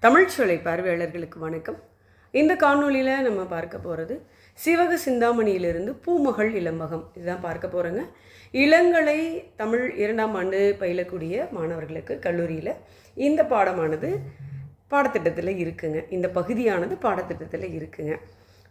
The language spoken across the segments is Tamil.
தமிழ்ச்சொலை பார்வையாளர்களுக்கு வணக்கம். இந்த காணொளியில் நம்ம பார்க்க போகிறது சீவக சிந்தாமணியிலிருந்து பூமகள் இளம்பகம். இதுதான் பார்க்க போகிறோங்க. இளங்கலை தமிழ் 2ஆம் ஆண்டு பயிலக்கூடிய மாணவர்களுக்கு கல்லூரியில் இந்த பாடமானது பாடத்திட்டத்தில் இருக்குங்க. இந்த பகுதியானது பாடத்திட்டத்தில் இருக்குங்க.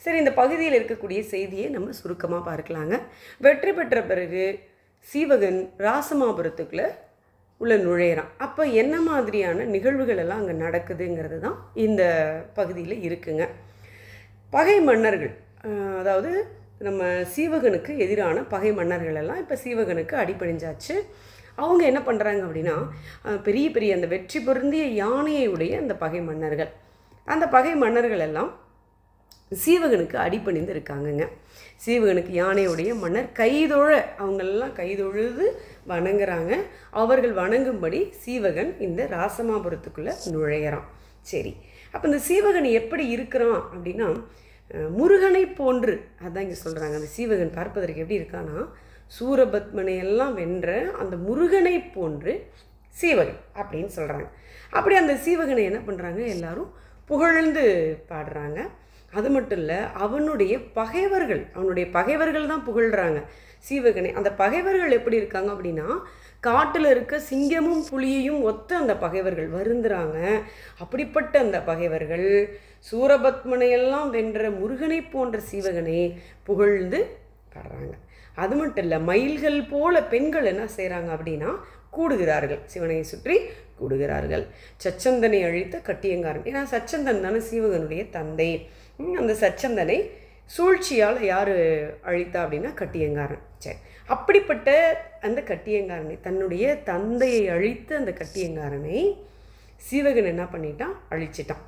சரி, இந்த பகுதியில் இருக்கக்கூடிய செய்தியை நம்ம சுருக்கமாக பார்க்கலாங்க. வெற்றி பெற்ற பிறகு சீவகன் ராசமாபுரத்துக்குள்ளே உள்ள நுழையிறான். அப்போ என்ன மாதிரியான நிகழ்வுகள் எல்லாம் அங்கே நடக்குதுங்கிறது தான் இந்த பகுதியில் இருக்குங்க. பகை மன்னர்கள், அதாவது நம்ம சீவகனுக்கு எதிரான பகை மன்னர்கள் எல்லாம் இப்போ சீவகனுக்கு அடிபணிஞ்சாச்சு. அவங்க என்ன பண்ணுறாங்க அப்படின்னா, பெரிய பெரிய அந்த வெற்றி பொருந்திய யானையை உடைய அந்த பகை மன்னர்கள், அந்த பகை மன்னர்கள் எல்லாம் சீவகனுக்கு அடிபணிந்து இருக்காங்கங்க. சீவகனுக்கு யானையுடைய மன்னர் கைதொழ, அவங்களெல்லாம் கைதொழுது வணங்குறாங்க. அவர்கள் வணங்கும்படி சீவகன் இந்த ராசமாபுரத்துக்குள்ளே நுழையிறான். சரி, அப்போ இந்த சீவகன் எப்படி இருக்கிறான் அப்படின்னா, முருகனை போன்று, அதான் இங்கே சொல்கிறாங்க. அந்த சீவகன் பார்ப்பதற்கு எப்படி இருக்கான்னா, சூரபத்மனை எல்லாம் வென்ற அந்த முருகனை போன்று சீவகன் அப்படின்னு சொல்கிறாங்க. அப்படி அந்த சீவகனை என்ன பண்ணுறாங்க, எல்லாரும் புகழ்ந்து பாடுறாங்க. அது மட்டும் இல்லை, அவனுடைய பகைவர்கள் தான் புகழ்கிறாங்க சீவகனை. அந்த பகைவர்கள் எப்படி இருக்காங்க அப்படின்னா, காட்டில் இருக்க சிங்கமும் புலியையும் ஒத்த அந்த பகைவர்கள் வருந்துறாங்க. அப்படிப்பட்ட அந்த பகைவர்கள் சூரபத்மனையெல்லாம் வென்ற முருகனை போன்ற சீவகனை புகழ்ந்து பாடுறாங்க. அது மட்டும் இல்லை, மயில்கள் போல பெண்கள் என்ன செய்கிறாங்க அப்படின்னா கூடுகிறார்கள், சிவனை சுற்றி கூடுகிறார்கள். சச்சந்தனை அழித்த கட்டியங்காரன், ஏன்னா சச்சந்தன் தானே சீவகனுடைய தந்தை. அந்த சச்சந்தனை சூழ்ச்சியால் யார் அழித்தா அப்படின்னா கட்டியங்காரன். சரி, அப்படிப்பட்ட அந்த கட்டியங்காரனை, தன்னுடைய தந்தையை அழித்த அந்த கட்டியங்காரனை சீவகன் என்ன பண்ணிட்டான், அழிச்சிட்டான்.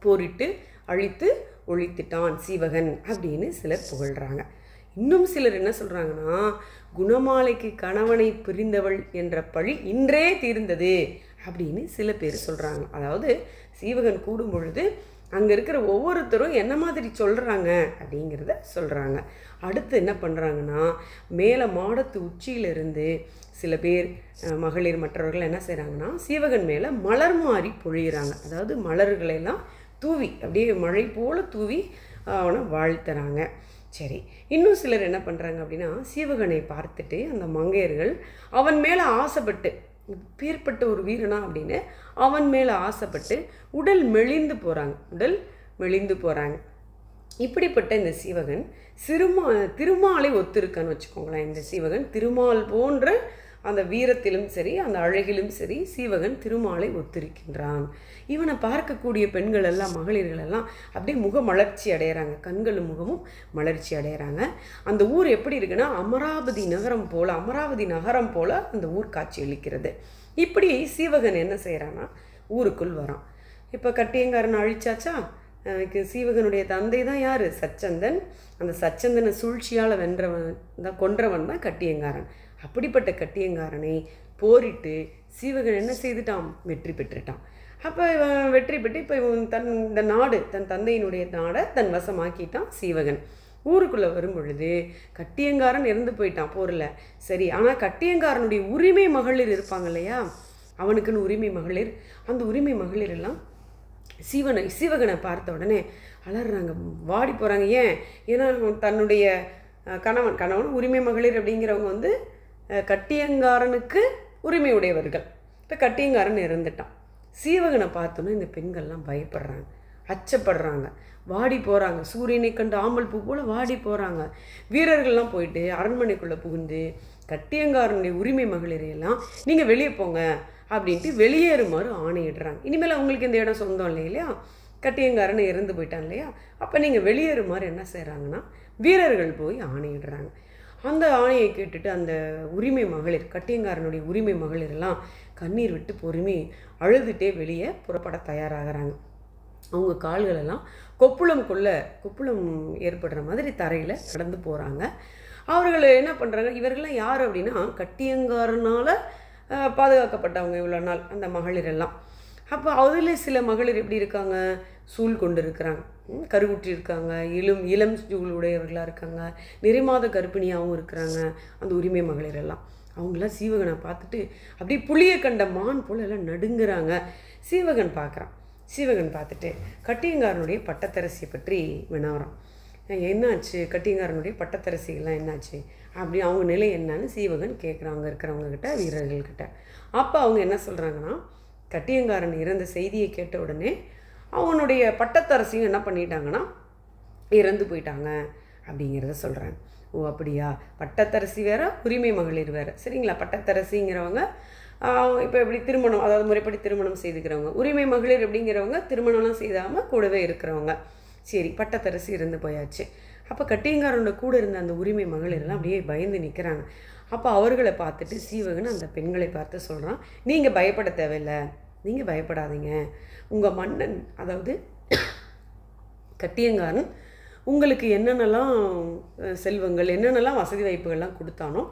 போரிட்டு அழித்து ஒழித்துட்டான் சீவகன் அப்படின்னு சிலர் புகழ்கிறாங்க. இன்னும் சிலர் என்ன சொல்கிறாங்கன்னா, குணமாலைக்கு கணவனை பிரிந்தவள் என்ற பழி இன்றே தீர்ந்தது அப்படின்னு சில பேர் சொல்கிறாங்க. அதாவது சீவகன் கூடும் பொழுது அங்கே இருக்கிற ஒவ்வொருத்தரும் என்ன மாதிரி சொல்கிறாங்க அப்படிங்கிறத சொல்கிறாங்க. அடுத்து என்ன பண்ணுறாங்கன்னா, மேலே மாடத்து உச்சியிலிருந்து சில பேர் மகளிர் மற்றவர்கள் என்ன செய்கிறாங்கன்னா, சீவகன் மேலே மலர் மாறி பொழிகிறாங்க. அதாவது மலர்களெல்லாம் தூவி, அப்படியே மழை போல் தூவி அவனை வாழ்த்துறாங்க. சரி, இன்னும் சிலர் என்ன பண்ணுறாங்க அப்படின்னா, சீவகனை பார்த்துட்டு அந்த மங்கையர்கள் அவன் மேலே ஆசைப்பட்டு, பேர்பட்ட ஒரு வீரனா அப்படின்னு அவன் மேலே ஆசைப்பட்டு உடல் மெலிந்து போகிறாங்க. இப்படிப்பட்ட இந்த சீவகன் திருமாலை ஒத்திருக்கான்னு வச்சுக்கோங்களேன். இந்த சீவகன் திருமால் போன்ற அந்த வீரத்திலும் சரி, அந்த அழகிலும் சரி, சீவகன் திருமாலை ஒத்திருக்கின்றான். இவனை பார்க்கக்கூடிய பெண்கள் எல்லாம், மகளிர்கள் எல்லாம் அப்படியே முக மலர்ச்சி அடைகிறாங்க. கண்களும் முகமும் மலர்ச்சி அடைகிறாங்க. அந்த ஊர் எப்படி இருக்குன்னா, அமராவதி நகரம் போல அந்த ஊர் காட்சி அளிக்கிறது. இப்படி சீவகன் என்ன செய்கிறான்னா, ஊருக்குள் வரான். இப்போ கட்டியங்காரன் அழிச்சாச்சா, சீவகனுடைய தந்தை தான் யார், சச்சந்தன். அந்த சச்சந்தனை சூழ்ச்சியால் கொன்றவன் தான் கட்டியங்காரன். அப்படிப்பட்ட கட்டியங்காரனை போரிட்டு சீவகன் என்ன செய்துட்டான், வெற்றி பெற்றுட்டான். அப்போ இவன் வெற்றி பெற்று இப்போ இவன் தன் தந்தையினுடைய நாடை தன் வசமாக்கிட்டான் சீவகன். ஊருக்குள்ளே வரும் பொழுது கட்டியங்காரன் இறந்து போயிட்டான் போரில். சரி, ஆனால் கட்டியங்காரனுடைய உரிமை மகளிர் இருப்பாங்க இல்லையா, அவனுக்குன்னு உரிமை மகளிர். அந்த உரிமை மகளிர் எல்லாம் சீவகனை பார்த்த உடனே அலறாங்க, வாடி போகிறாங்க. ஏன்னா தன்னுடைய கணவன் உரிமை மகளிர் அப்படிங்கிறவங்க கட்டியங்காரனுக்கு உரிமை உடையவர்கள். இப்போ கட்டியங்காரன் இறந்துட்டான். சீவகனை பார்த்தோன்னா இந்த பெண்கள்லாம் பயப்படுறாங்க, அச்சப்படுறாங்க, வாடி போகிறாங்க. சூரியனை கண்டு ஆம்பல் பூ போல் வாடி போகிறாங்க. வீரர்கள்லாம் போயிட்டு அரண்மனைக்குள்ளே புகுந்து கட்டியங்காரனுடைய உரிமை மகளிரையெல்லாம் நீங்கள் வெளியே போங்க அப்படின்ட்டு வெளியேறுமாறு ஆணையிடுறாங்க. இனிமேல் அவங்களுக்கு இந்த இடம் சொந்தம் இல்லையா, கட்டியங்காரனை இறந்து போயிட்டான் இல்லையா, அப்போ நீங்கள் வெளியேறுமாறு என்ன செய்கிறாங்கன்னா வீரர்கள் போய் ஆணையிடுறாங்க. அந்த ஆணையை கேட்டுட்டு அந்த உரிமை மகளிர், கட்டியங்காரனுடைய உரிமை மகளிரெல்லாம் கண்ணீர் விட்டு பொறுமை அழுதுகிட்டே வெளியே புறப்பட தயாராகிறாங்க. அவங்க கால்களெல்லாம் கொப்புளம் ஏற்படுற மாதிரி தரையில் கடந்து போகிறாங்க. அவர்கள் என்ன பண்ணுறாங்க, இவர்கள்லாம் யார் அப்படின்னா கட்டியங்காரனால் பாதுகாக்கப்பட்டவங்க இவ்வளோ நாள் அந்த மகளிரெல்லாம். அப்போ அதில் சில மகளிர் எப்படி இருக்காங்க, சூழ் கொண்டு இருக்கிறாங்க, கருவுற்றி இருக்காங்க, இளம் சூழ் உடையவர்களாக இருக்காங்க, நிறைமாத கர்ப்பிணியாகவும் இருக்கிறாங்க அந்த உரிமை மகளிர் எல்லாம். அவங்களாம் சீவகனை பார்த்துட்டு அப்படியே புளியை கண்ட மான் போல் எல்லாம் நடுங்குறாங்க. சீவகன் பார்க்குறான், சீவகன் பார்த்துட்டு கட்டியங்காரனுடைய பட்டத்தரசியை பற்றி வினாவறான். என்னாச்சு, கட்டியங்காரனுடைய பட்டத்தரசிகள்லாம் என்னாச்சு அப்படி அவங்க நிலை என்னன்னு சீவகன் கேட்குறான் அங்கே இருக்கிறவங்கக்கிட்ட, வீரர்கள்கிட்ட. அப்போ அவங்க என்ன சொல்கிறாங்கன்னா, கட்டியங்காரன் இறந்த செய்தியை கேட்ட உடனே அவனுடைய பட்டத்தரசியும் என்ன பண்ணிட்டாங்கன்னா இறந்து போயிட்டாங்க அப்படிங்கிறத சொல்கிறாங்க. ஓ அப்படியா, பட்டத்தரசி வேறு உரிமை மகளிர் வேறு, சரிங்களா? பட்டத்தரசிங்கிறவங்க இப்போ எப்படி திருமணம், அதாவது முறைப்படி திருமணம் செய்துக்கிறவங்க. உரிமை மகளிர் அப்படிங்கிறவங்க திருமணம்லாம் செய்தாமல் கூடவே இருக்கிறவங்க. சரி, பட்டத்தரசி இருந்து போயாச்சு. அப்போ கட்டியங்காரனோட கூட இருந்த அந்த உரிமை மகளிரெல்லாம் அப்படியே பயந்து நிற்கிறாங்க. அப்போ அவர்களை பார்த்துட்டு சீவகன் அந்த பெண்களை பார்த்து சொல்கிறான், நீங்கள் பயப்பட தேவையில்லை, நீங்கள் பயப்படாதீங்க. உங்கள் மன்னன், அதாவது கட்டியங்காரன் உங்களுக்கு என்னென்னலாம் செல்வங்கள், என்னென்னலாம் வசதி வாய்ப்புகள்லாம் கொடுத்தானோ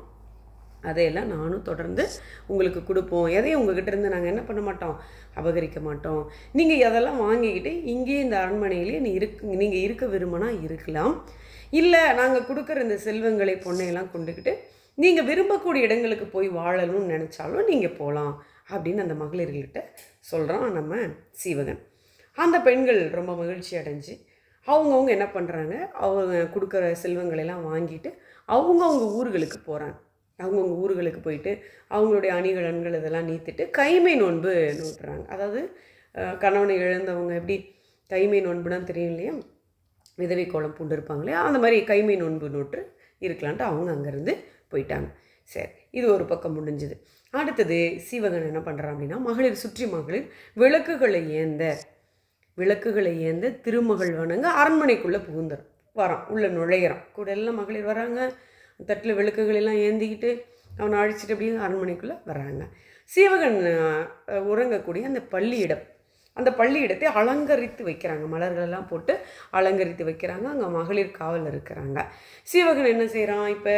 அதையெல்லாம் நானும் தொடர்ந்து உங்களுக்கு கொடுப்போம். எதையும் உங்ககிட்ட இருந்து நாங்கள் என்ன பண்ண மாட்டோம், அபகரிக்க மாட்டோம். நீங்கள் அதெல்லாம் வாங்கிக்கிட்டு இங்கேயே இந்த அரண்மனையிலே நீங்கள் இருக்க விரும்பினா இருக்கலாம். இல்லை நாங்கள் கொடுக்குற இந்த செல்வங்களை பொண்ணையெல்லாம் கொண்டுக்கிட்டு நீங்கள் விரும்பக்கூடிய இடங்களுக்கு போய் வாழணும்னு நினச்சாலும் நீங்கள் போகலாம் அப்படின்னு அந்த மகளிர்கிட்ட சொல்கிறான் நம்ம சீவகன். அந்த பெண்கள் ரொம்ப மகிழ்ச்சி அடைஞ்சு அவங்கவுங்க என்ன பண்ணுறாங்க, அவங்க கொடுக்குற செல்வங்களெல்லாம் வாங்கிட்டு அவங்கவுங்க ஊர்களுக்கு போகிறாங்க. அவங்கவுங்க ஊர்களுக்கு போயிட்டு அவங்களுடைய அணிகலன்கள் இதெல்லாம் நீத்திட்டு கைமை நோன்பு நோட்டுறாங்க. அதாவது கணவனை இழந்தவங்க எப்படி கைமை நோன்புனா தெரியும் இல்லையா, விதவை கோலம் பூண்டு இருப்பாங்க இல்லையா, அந்த மாதிரி கைமை நோன்பு நோட்டு இருக்கலான்ட்டு அவங்க அங்கேருந்து போயிட்டாங்க. சரி, இது ஒரு பக்கம் முடிஞ்சுது. அடுத்தது சீவகன் என்ன பண்ணுறான் அப்படின்னா, மகளிர் சுற்றி மகளிர் விளக்குகளை ஏந்த திருமகள் வணங்க அரண்மனைக்குள்ளே புகுந்துடும் வரான், உள்ளே நுழையிறான். கூட எல்லாம் மகளிர் வராங்க, தட்டில் விளக்குகளெல்லாம் ஏந்திக்கிட்டு அவனை அழிச்சிட்டு அப்படியே அரண்மனைக்குள்ளே வர்றாங்க. சீவகன் உறங்கக்கூடிய அந்த பள்ளியிடத்தை அலங்கரித்து வைக்கிறாங்க, மலர்களெல்லாம் போட்டு அலங்கரித்து வைக்கிறாங்க. அங்கே மகளிர் காவல் இருக்கிறாங்க. சீவகன் என்ன செய்கிறான், இப்போ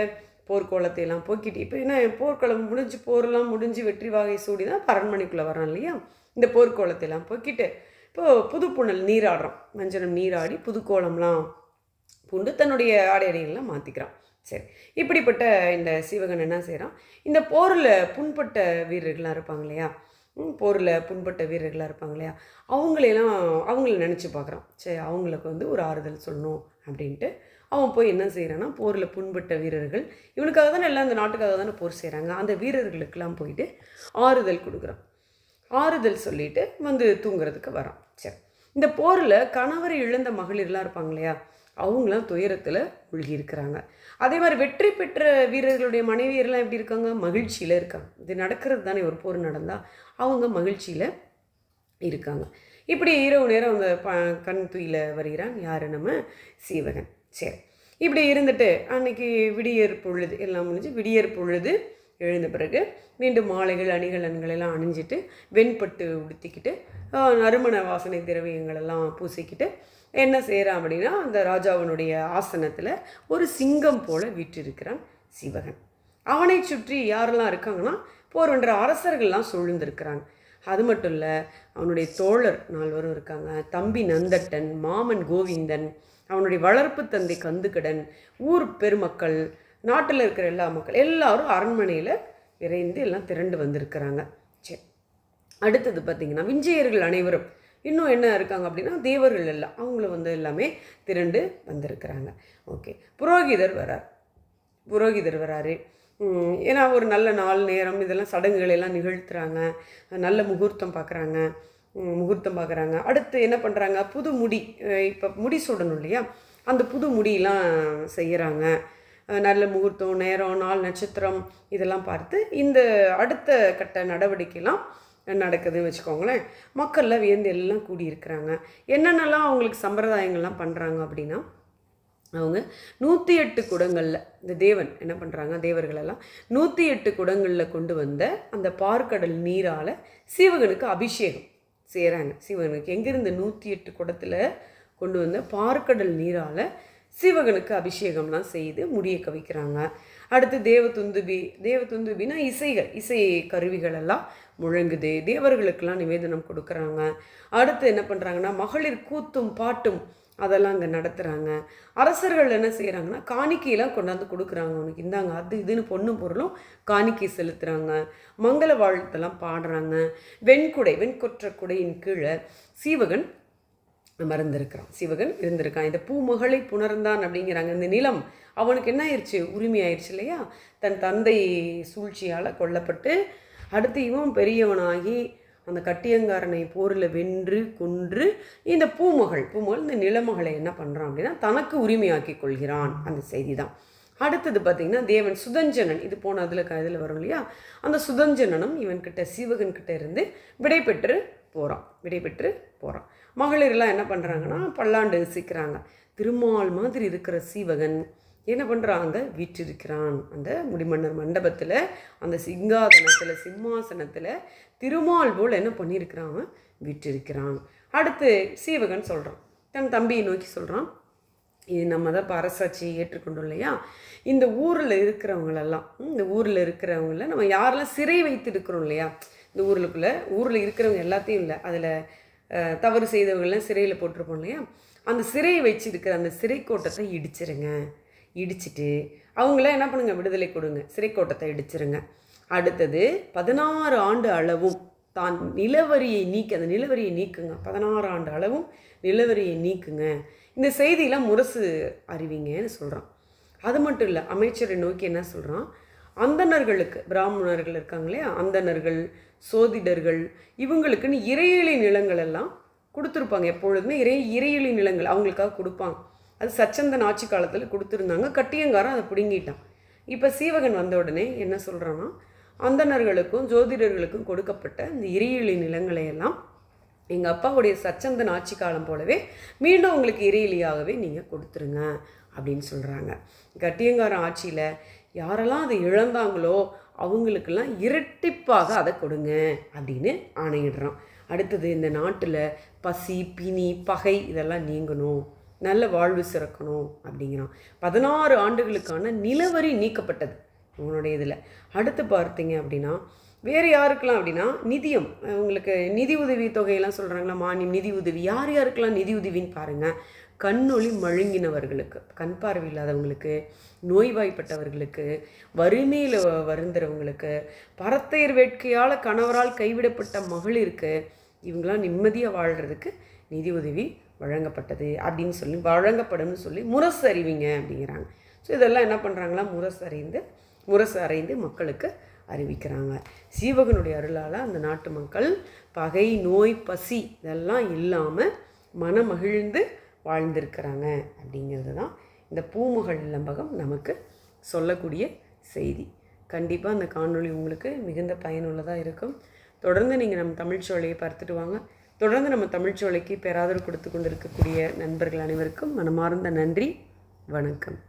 போர்க்கோளத்தை எல்லாம் போக்கிட்டு, இப்போ என்ன போர்க்களம் முடிஞ்சு, போரெல்லாம் முடிஞ்சு வெற்றி வாகை சூடி தான் அரண்மனைக்குள்ளே வரான் இல்லையா. இந்த போர்க்கோளத்தை எல்லாம் போக்கிட்டு இப்போது புது புனல் நீராடுறான், மஞ்சனம் நீராடி புதுக்கோளம்லாம் பூண்டு தன்னுடைய ஆடையடிகள்லாம் மாற்றிக்கிறான். சரி, இப்படிப்பட்ட இந்த சீவகன் என்ன செய்கிறான், இந்த போரில் புண்பட்ட வீரர்களாக இருப்பாங்க இல்லையா, அவங்கள நினச்சி பார்க்குறான். சரி, அவங்களுக்கு ஒரு ஆறுதல் சொல்லணும் அப்படின்ட்டு அவன் போய் என்ன செய்கிறான்னா, போரில் புண்பட்ட வீரர்கள், இவனுக்காக தானே எல்லாம் இந்த நாட்டுக்காக தானே போர் செய்கிறாங்க, அந்த வீரர்களுக்கெல்லாம் போயிட்டு ஆறுதல் கொடுக்குறான். ஆறுதல் சொல்லிட்டு தூங்குறதுக்கு வரான். சரி, இந்த போரில் கணவரை இழந்த மகளிர்லாம் இருப்பாங்க இல்லையா, அவங்களாம் துயரத்தில் மூழ்கி இருக்கிறாங்க. அதே மாதிரி வெற்றி பெற்ற வீரர்களுடைய மனைவியர்லாம் எப்படி இருக்காங்க, மகிழ்ச்சியில் இருக்காங்க. இது நடக்கிறது தானே, ஒரு போர் நடந்தால் அவங்க மகிழ்ச்சியில் இருக்காங்க. இப்படி இரவு நேரம் அந்த கண் துயில வருகிறான் யார், நம்ம சீவகன். சரி, இப்படி இருந்துட்டு அன்னைக்கு விடியற் பொழுது எல்லாம் முடிஞ்சு விடியற் பொழுது எழுந்த பிறகு மீண்டும் மாலைகள் அணிகலன்கள் எல்லாம் அணிஞ்சிட்டு வெண்பட்டு உடுத்திக்கிட்டு நறுமண வாசனை திரவியங்களெல்லாம் பூசிக்கிட்டு என்ன செய்கிறான் அப்படின்னா, அந்த ராஜாவினுடைய ஆசனத்தில் ஒரு சிங்கம் போல வீற்றிருக்கிறான் சீவகன். அவனை சுற்றி யாரெல்லாம் இருக்காங்கன்னா, போர் வென்ற அரசர்கள்லாம் சூழ்ந்திருக்கிறாங்க. அது மட்டும் இல்லை, அவனுடைய தோழர் 4 பேரும் இருக்காங்க. தம்பி நந்தட்டன், மாமன் கோவிந்தன், அவனுடைய வளர்ப்பு தந்தை கந்துக்கடன், ஊர் பெருமக்கள், நாட்டில் இருக்கிற எல்லா மக்கள் எல்லாரும் அரண்மனையில் விரைந்து எல்லாம் திரண்டு வந்திருக்கிறாங்க. சரி, அடுத்தது பார்த்திங்கன்னா விஞ்சையர்கள் அனைவரும் இன்னும் என்ன இருக்காங்க அப்படின்னா, தேவர்கள் எல்லாம் அவங்கள எல்லாமே திரண்டு வந்திருக்கிறாங்க. ஓகே, புரோகிதர் வராரு. ஏன்னா ஒரு நல்ல நாள் நேரம் இதெல்லாம் சடங்குகள் எல்லாம் நிகழ்த்துறாங்க, நல்ல முகூர்த்தம் பார்க்குறாங்க. அடுத்து என்ன பண்ணுறாங்க, புது முடி, இப்போ முடி சூடணும் இல்லையா, அந்த புது முடியெலாம் செய்கிறாங்க. நல்ல முகூர்த்தம், நேரம், நாள், நட்சத்திரம் இதெல்லாம் பார்த்து இந்த அடுத்த கட்ட நடவடிக்கைலாம் நடக்குதுன்னு வச்சுக்கோங்களேன். மக்கள்லாம் வியந்து எல்லாம் கூடியிருக்கிறாங்க. என்னென்னலாம் அவங்களுக்கு சம்பிரதாயங்கள்லாம் பண்ணுறாங்க அப்படின்னா, அவங்க 108 குடங்களில் இந்த தேவன் என்ன பண்ணுறாங்க, தேவர்களெல்லாம் 108 குடங்களில் கொண்டு வந்த அந்த பார்க்கடல் நீரால் சீவகனுக்கு அபிஷேகம் செய்கிறாங்க. சீவகனுக்கு எங்கேருந்து 108 குடத்தில் கொண்டு வந்த பார்க்கடல் நீரால் சீவகனுக்கு அபிஷேகம்லாம் செய்து முடிய கவிக்கிறாங்க. அடுத்து தேவதுந்துபி. தேவதுந்துபின்னா இசைகள், இசை கருவிகள் எல்லாம் முழங்குது, தேவர்களுக்கெல்லாம் நிவேதனம் கொடுக்குறாங்க. அடுத்து என்ன பண்ணுறாங்கன்னா மகளிர் கூத்தும் பாட்டும் அதெல்லாம் அங்கே நடத்துகிறாங்க. அரசர்கள் என்ன செய்கிறாங்கன்னா காணிக்கையெல்லாம் கொண்டாந்து கொடுக்குறாங்க, உனக்கு இந்தாங்க அது இதுன்னு பொண்ணும் பொருளும் காணிக்கை செலுத்துகிறாங்க. மங்கள வாழ்த்தெல்லாம் பாடுறாங்க. வெண்கொற்ற குடையின் கீழே சீவகன் சிவகன் இருந்திருக்கான். இந்த பூமகளை புணர்ந்தான் அப்படிங்கிறாங்க. இந்த நிலம் அவனுக்கு என்ன ஆயிடுச்சு, உரிமை ஆயிடுச்சு இல்லையா, தன் தந்தை சூழ்ச்சியால் கொல்லப்பட்டு அடுத்து இவன் பெரியவனாகி அந்த கட்டியங்காரனை போரில் வென்று கொன்று இந்த பூமகள் இந்த நிலமகளை என்ன பண்ணுறான் அப்படின்னா தனக்கு உரிமையாக்கி கொள்கிறான். அந்த செய்தி தான். அடுத்தது பார்த்திங்கன்னா தேவன் சுதஞ்சனன், இது போன இதில் வரும் இல்லையா, அந்த சுதஞ்சனனும் இவன்கிட்ட சீவகன்கிட்ட இருந்து விடை பெற்று போகிறான். மகளிரெல்லாம் என்ன பண்ணுறாங்கன்னா பல்லாண்டு சீக்கிறாங்க. திருமால் மாதிரி இருக்கிற சீவகன் என்ன பண்ணுறாங்க, வீற்றிருக்கிறான் அந்த முடிமன்னர் மண்டபத்தில், அந்த சிம்மாசனத்தில் திருமால் போல் என்ன பண்ணியிருக்கிறான், வீற்றிருக்கிறான். அடுத்து சீவகன் சொல்கிறான், தன் தம்பியை நோக்கி சொல்கிறான், இது நம்ம தான் இப்போ அரசாட்சியை ஏற்றுக்கொண்டோம் இல்லையா, இந்த ஊரில் இருக்கிறவங்கள நம்ம யாரெல்லாம் சிறை வைத்திருக்கிறோம் இல்லையா, இந்த ஊரில் இருக்கிறவங்க எல்லாத்தையும் இல்லை, அதில் தவறு செய்தவங்கெல்லாம் சிறையில் போட்டிருப்போம் இல்லையா, அந்த சிறையை வச்சிருக்கிற அந்த சிறை கோட்டத்தை இடிச்சிட்டு அவங்களாம் என்ன பண்ணுங்க, விடுதலை கொடுங்க, சிறை கோட்டத்தை இடிச்சிருங்க. அடுத்தது 16 ஆண்டு அளவும் தான் நிலவரியை நீக்குங்க, 16 ஆண்டு அளவும் நிலவரியை நீக்குங்க. இந்த செய்தியெல்லாம் முரசு அறிவிங்கன்னு சொல்கிறான். அது மட்டும் இல்லை, அமைச்சரை நோக்கி என்ன சொல்கிறான், அந்தணர்களுக்கு, பிராமணர்கள் இருக்காங்க இல்லையா, அந்தணர்கள் சோதிடர்கள் இவங்களுக்குன்னு இறையிலி நிலங்கள் எல்லாம் கொடுத்துருப்பாங்க. எப்பொழுதுமே இறையிலி நிலங்கள் அவங்களுக்காக கொடுப்பாங்க. அது சச்சந்தன் ஆட்சி காலத்தில் கொடுத்துருந்தாங்க. கட்டியங்காரன் அதை பிடுங்கிட்டான். இப்போ சீவகன் வந்த உடனே என்ன சொல்கிறான்னா, அந்தணர்களுக்கும் ஜோதிடர்களுக்கும் கொடுக்கப்பட்ட இந்த இறையிலி நிலங்களை எல்லாம் எங்கள் அப்பாவுடைய சச்சந்தன் ஆட்சி காலம் போலவே மீண்டும் உங்களுக்கு இறையிலியாகவே நீங்கள் கொடுத்துருங்க அப்படின்னு சொல்கிறாங்க. கட்டியங்காரன் ஆட்சியில் யாரெல்லாம் அதை இழந்தாங்களோ அவங்களுக்கெல்லாம் இரட்டிப்பாக அதை கொடுங்க அப்படின்னு ஆணையிடுறான். அடுத்தது இந்த நாட்டில் பசி பிணி பகை இதெல்லாம் நீங்கணும், நல்ல வாழ்வு சிறக்கணும் அப்படிங்கிறான். 16 ஆண்டுகளுக்கான நிலவரி நீக்கப்பட்டது உன்னுடைய இதில். அடுத்து பார்த்தீங்க அப்படின்னா வேறு யாருக்கெல்லாம் அப்படின்னா நிதியம், உங்களுக்கு நிதி உதவி தொகையெல்லாம் சொல்கிறாங்களா, மானியம் நிதி உதவி, யாருக்கெல்லாம் நிதி உதவின்னு பாருங்கள். கண்ணொளி மழுங்கினவர்களுக்கு, கண் பார்வை இல்லாதவங்களுக்கு, நோய்வாய்ப்பட்டவர்களுக்கு, வறுமையில் வருந்துறவங்களுக்கு, பரத்தையர் வேட்கையால் கணவரால் கைவிடப்பட்ட மகளிருக்கு, இவங்களாம் நிம்மதியாக வாழ்கிறதுக்கு நிதி உதவி வழங்கப்பட்டது அப்படின்னு வழங்கப்படும்னு சொல்லி முரசு அறிவிங்க அப்படிங்கிறாங்க. ஸோ இதெல்லாம் என்ன பண்ணுறாங்களா, முரசு அறைந்து மக்களுக்கு அறிவிக்கிறாங்க. சீவகனுடைய அருளால் அந்த நாட்டு மக்கள் பகை நோய் பசி இதெல்லாம் இல்லாமல் மனமகிழ்ந்து வாழ்ந்திருக்கிறாங்க அப்படிங்கிறது தான் இந்த பூமகள் இலம்பகம் நமக்கு சொல்லக்கூடிய செய்தி. கண்டிப்பாக அந்த காணொளி உங்களுக்கு மிகுந்த பயனுள்ளதாக இருக்கும். தொடர்ந்து நீங்கள் நம்ம தமிழ்ச்சோலையை பார்த்துட்டு வாங்க. தொடர்ந்து நம்ம தமிழ்ச்சோலைக்கு பேராதரவு கொடுத்து கொண்டு இருக்கக்கூடிய நண்பர்கள் அனைவருக்கும் மனமார்ந்த நன்றி, வணக்கம்.